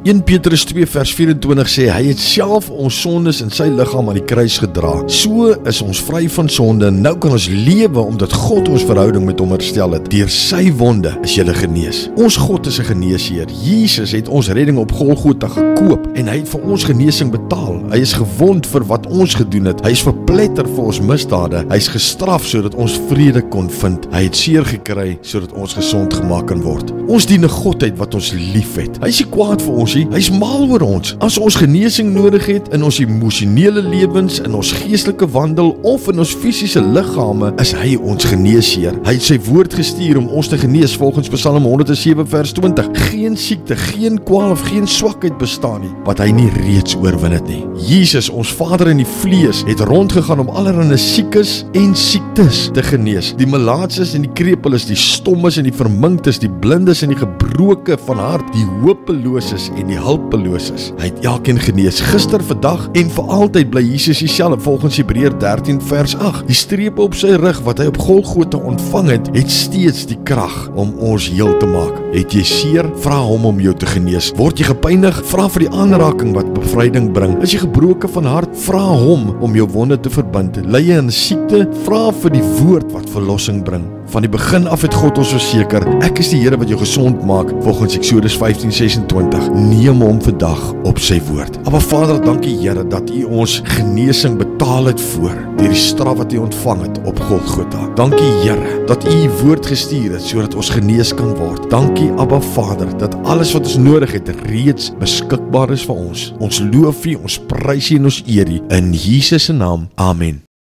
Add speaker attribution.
Speaker 1: 1 Petrus 2 vers 24 sê, hy het self ons sondes in sy liggaam aan die kruis gedra. So is ons vry van sonde en nou kan ons lewe omdat God ons verhouding met hom herstel het. Deur sy wonde is jy genees. Ons God is 'n geneesheer. Jesus het ons redding op Golgotha gekoop en hy het vir ons genesing betaal. Hy is gewond vir wat ons gedoen het. Hy is verpletter vir ons misdade. Hy is gestraf sodat ons vrede kon vind. Hy het seer gekry sodat ons gesond gemaak kan word. Ons dien 'n Godheid wat ons liefhet. Hy is nie kwaad vir ons nie. Hy is mal oor ons. As ons genesing nodig het in ons emosionele lewens, in ons geestelike wandel of in ons fisiese liggame, is hy ons geneesheer. Hy het sy woord gestuur om ons te genees volgens Psalm 107 vers 20. Geen siekte, geen kwaal of geen swakheid bestaan nie wat hy nie reeds oorwin het nie. Jesus, ons Vader in die vlees, het rondgegaan om allerlei siekes en siektes te genees. Die malaatses en die krepeles, die stommes en die verminktes, die blindes en die gebroke van hart, die hopeloses en die hulpeloses. Hy het elkeen genees. Gister, vandag en vir altyd bly Jesus dieselfde volgens Hebreër 13 vers 8. Die strepe op sy rug wat hy op Golgotha ontvang het, het steeds die krag om ons heel te maak. Het jy seer? Vra hom om jou te genees. Word jy gepynig? Vra vir die aanraking wat bevryding bring. Is jy gebroken van hart? Vra hom om jou wonde te verbind. Ly jy in siekte? Vra vir die woord wat verlossing bring. Van die begin af het God ons verseker, ek is die Here wat jou gesond maak, volgens Eksodus 15:26. Neem hom vandag op sy woord. Maar Vader, dankie Here dat U ons genesing betaal het voor, deur die straf wat U ontvang het op Golgotha. Dankie Here dat U woord gestuur het sodat ons genees kan word. Dankie Abba Vader dat alles wat ons nodig het reeds beskikbaar is vir ons. Ons loof U, ons prys U en ons eer U in Jesus se naam. Amen.